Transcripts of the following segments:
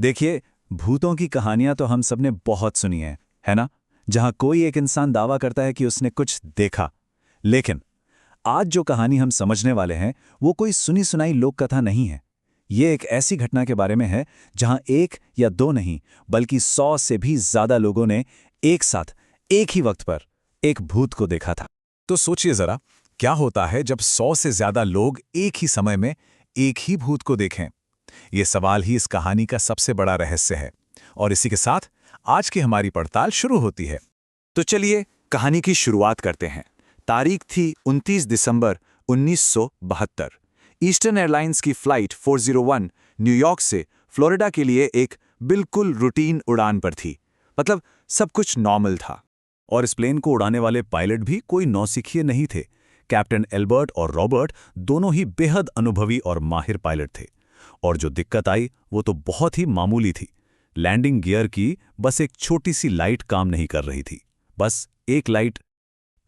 देखिए, भूतों की कहानियां तो हम सबने बहुत सुनी है ना? जहां कोई एक इंसान दावा करता है कि उसने कुछ देखा। लेकिन आज जो कहानी हम समझने वाले हैं वो कोई सुनी सुनाई लोक कथा नहीं है। ये एक ऐसी घटना के बारे में है जहां एक या दो नहीं बल्कि 100 से भी ज्यादा लोगों ने एक साथ एक ही वक्त पर एक भूत को देखा था। तो सोचिए जरा, क्या होता है जब 100 से ज्यादा लोग एक ही समय में एक ही भूत को देखें? ये सवाल ही इस कहानी का सबसे बड़ा रहस्य है। और इसी के साथ आज की हमारी पड़ताल शुरू होती है। तो चलिए कहानी की शुरुआत करते हैं। तारीख थी 29 दिसंबर 1972। ईस्टर्न एयरलाइंस की फ्लाइट 401 न्यूयॉर्क से फ्लोरिडा के लिए एक बिल्कुल रूटीन उड़ान पर थी। मतलब सब कुछ नॉर्मल था। और इस प्लेन को उड़ाने वाले पायलट भी कोई नौसिखिए नहीं थे। कैप्टन एल्बर्ट और रॉबर्ट दोनों ही बेहद अनुभवी और माहिर पायलट थे। और जो दिक्कत आई वो तो बहुत ही मामूली थी। लैंडिंग गियर की बस एक छोटी सी लाइट काम नहीं कर रही थी। बस एक लाइट।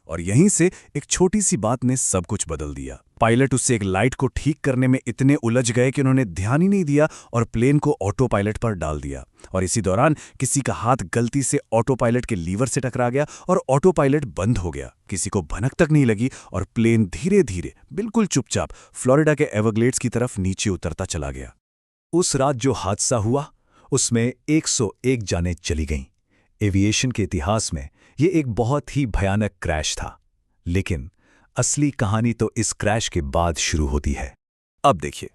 और यहीं से एक छोटी सी बात ने सब कुछ बदल दिया। पायलट उससे एक लाइट को ठीक करने में इतने उलझ गए कि उन्होंने ध्यान ही नहीं दिया और प्लेन को ऑटो पायलट पर डाल दिया। और इसी दौरान किसी का हाथ गलती से ऑटो पायलट के लीवर से टकरा गया और ऑटो पायलट बंद हो गया। किसी को भनक तक नहीं लगी और प्लेन धीरे धीरे बिल्कुल चुपचाप फ्लोरिडा के एवरग्लेड्स की तरफ नीचे उतरता चला गया। उस रात जो हादसा हुआ उसमें 101 जानें चली गईं। एविएशन के इतिहास में ये एक बहुत ही भयानक क्रैश था। लेकिन असली कहानी तो इस क्रैश के बाद शुरू होती है। अब देखिए,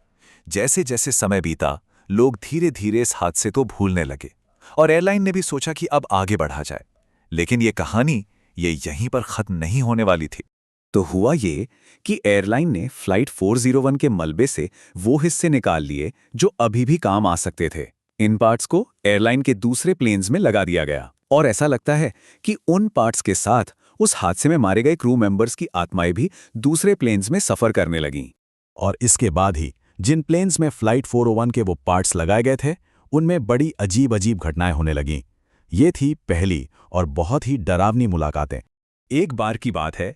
जैसे जैसे समय बीता, लोग धीरे धीरे इस हादसे को भूलने लगे और एयरलाइन ने भी सोचा कि अब आगे बढ़ा जाए। लेकिन ये कहानी यहीं पर खत्म नहीं होने वाली थी। तो हुआ ये कि एयरलाइन ने फ्लाइट 401 के मलबे से वो हिस्से निकाल लिए जो अभी भी काम आ सकते थे। इन पार्ट्स को एयरलाइन के दूसरे प्लेन्स में लगा दिया गया। और ऐसा लगता है कि उन पार्ट्स के साथ उस हादसे में मारे गए क्रू मेंबर्स की आत्माएं भी दूसरे प्लेन्स में सफर करने लगीं। और इसके बाद ही जिन प्लेन्स में फ्लाइट 401 के वो पार्ट्स लगाए गए थे, उनमें बड़ी अजीब अजीब घटनाएं होने लगीं। ये थी पहली और बहुत ही डरावनी मुलाकातें। एक बार की बात है,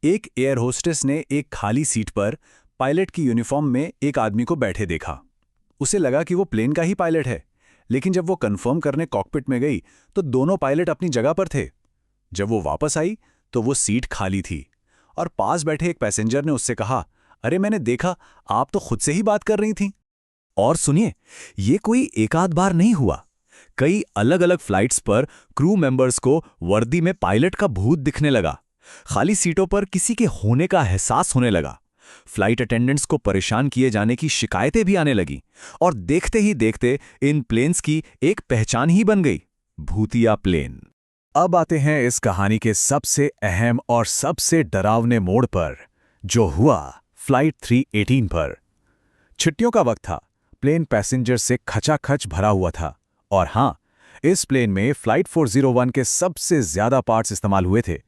एक एयर होस्टेस ने एक खाली सीट पर पायलट की यूनिफॉर्म में एक आदमी को बैठे देखा। उसे लगा कि वो प्लेन का ही पायलट है। लेकिन जब वो कंफर्म करने कॉकपिट में गई तो दोनों पायलट अपनी जगह पर थे। जब वो वापस आई तो वो सीट खाली थी और पास बैठे एक पैसेंजर ने उससे कहा, अरे मैंने देखा आप तो खुद से ही बात कर रही थीं। और सुनिए, ये कोई एक आध बार नहीं हुआ। कई अलग अलग फ्लाइट्स पर क्रू मेंबर्स को वर्दी में पायलट का भूत दिखने लगा। खाली सीटों पर किसी के होने का एहसास होने लगा। फ्लाइट अटेंडेंट्स को परेशान किए जाने की शिकायतें भी आने लगी। और देखते ही देखते इन प्लेन्स की एक पहचान ही बन गई, भूतिया प्लेन। अब आते हैं इस कहानी के सबसे अहम और सबसे डरावने मोड़ पर, जो हुआ फ्लाइट 318 पर। छुट्टियों का वक्त था। प्लेन पैसेंजर से खचाखच भरा हुआ था। और हाँ, इस प्लेन में फ्लाइट 401 के सबसे ज्यादा पार्ट्स इस्तेमाल हुए थे।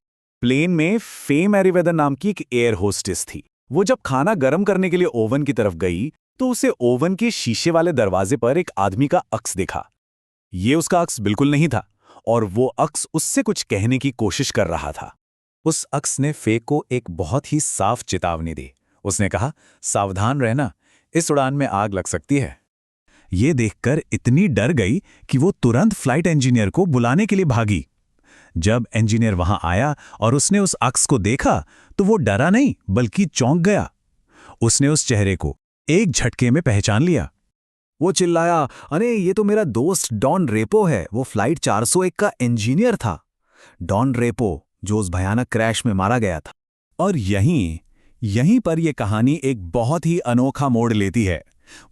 प्लेन में फे मैरीवेदर नाम की एक एयर होस्टेस थी। वो जब खाना गर्म करने के लिए ओवन की तरफ गई तो उसे ओवन के शीशे वाले दरवाजे पर एक आदमी का अक्स देखा। ये उसका अक्स बिल्कुल नहीं था और वो अक्स उससे कुछ कहने की कोशिश कर रहा था। उस अक्स ने फे को एक बहुत ही साफ चेतावनी दी। उसने कहा, सावधान रहना, इस उड़ान में आग लग सकती है। ये देखकर इतनी डर गई कि वो तुरंत फ्लाइट इंजीनियर को बुलाने के लिए भागी। जब इंजीनियर वहां आया और उसने उस अक्स को देखा तो वो डरा नहीं बल्कि चौंक गया। उसने उस चेहरे को एक झटके में पहचान लिया। वो चिल्लाया, अरे ये तो मेरा दोस्त डॉन रेपो है। वो फ्लाइट 401 का इंजीनियर था। डॉन रेपो, जो उस भयानक क्रैश में मारा गया था। और यहीं पर यह कहानी एक बहुत ही अनोखा मोड़ लेती है।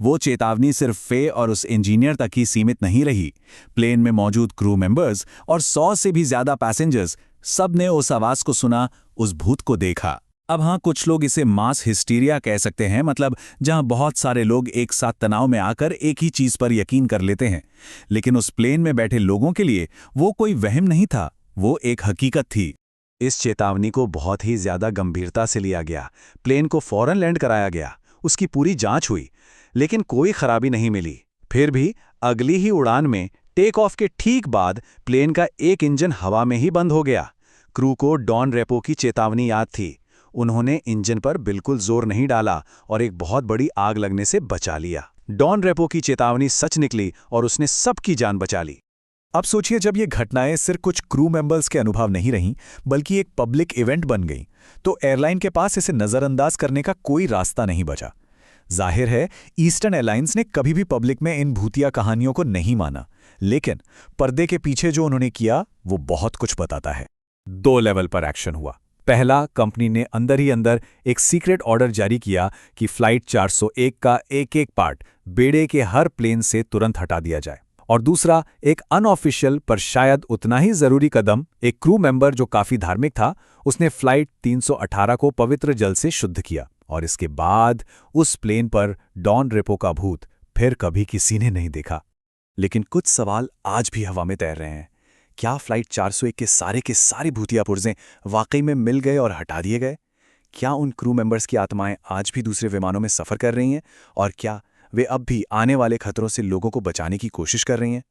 वो चेतावनी सिर्फ फे और उस इंजीनियर तक ही सीमित नहीं रही। प्लेन में मौजूद क्रू मेंबर्स और 100 से भी ज्यादा पैसेंजर्स, सब ने उस आवाज को सुना, उस भूत को देखा। अब हाँ, कुछ लोग इसे मास हिस्टीरिया कह सकते हैं, मतलब जहां बहुत सारे लोग एक साथ तनाव में आकर एक ही चीज पर यकीन कर लेते हैं। लेकिन उस प्लेन में बैठे लोगों के लिए वो कोई वहम नहीं था, वो एक हकीकत थी। इस चेतावनी को बहुत ही ज्यादा गंभीरता से लिया गया। प्लेन को फौरन लैंड कराया गया। उसकी पूरी जांच हुई, लेकिन कोई खराबी नहीं मिली। फिर भी अगली ही उड़ान में टेक ऑफ के ठीक बाद प्लेन का एक इंजन हवा में ही बंद हो गया। क्रू को डॉन रेपो की चेतावनी याद थी। उन्होंने इंजन पर बिल्कुल जोर नहीं डाला और एक बहुत बड़ी आग लगने से बचा लिया। डॉन रेपो की चेतावनी सच निकली और उसने सबकी जान बचा ली। अब सोचिए, जब ये घटनाएं सिर्फ कुछ क्रू मेंबर्स के अनुभव नहीं रहीं, बल्कि एक पब्लिक इवेंट बन गईं, तो एयरलाइन के पास इसे नज़रअंदाज करने का कोई रास्ता नहीं बचा। जाहिर है, ईस्टर्न एयरलाइंस ने कभी भी पब्लिक में इन भूतिया कहानियों को नहीं माना, लेकिन पर्दे के पीछे जो उन्होंने किया वो बहुत कुछ बताता है। 2 लेवल पर एक्शन हुआ। पहला, कंपनी ने अंदर ही अंदर एक सीक्रेट ऑर्डर जारी किया कि फ्लाइट 401 का एक-एक पार्ट बेड़े के हर प्लेन से तुरंत हटा दिया जाए। और दूसरा, एक अनऑफिशियल पर शायद उतना ही जरूरी कदम, एक क्रू मेंबर जो काफी धार्मिक था, उसने फ्लाइट 318 को पवित्र जल से शुद्ध किया। और इसके बाद उस प्लेन पर डॉन रेपो का भूत फिर कभी किसी ने नहीं देखा। लेकिन कुछ सवाल आज भी हवा में तैर रहे हैं। क्या फ्लाइट 401 के सारे भूतिया पुर्जे वाकई में मिल गए और हटा दिए गए? क्या उन क्रू मेंबर्स की आत्माएं आज भी दूसरे विमानों में सफर कर रही हैं? और क्या वे अब भी आने वाले खतरों से लोगों को बचाने की कोशिश कर रही हैं?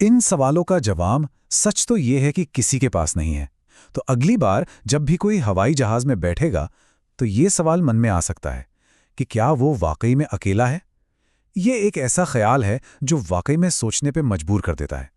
इन सवालों का जवाब सच तो ये है कि किसी के पास नहीं है। तो अगली बार जब भी कोई हवाई जहाज में बैठेगा, तो ये सवाल मन में आ सकता है कि क्या वो वाकई में अकेला है? ये एक ऐसा ख्याल है जो वाकई में सोचने पे मजबूर कर देता है।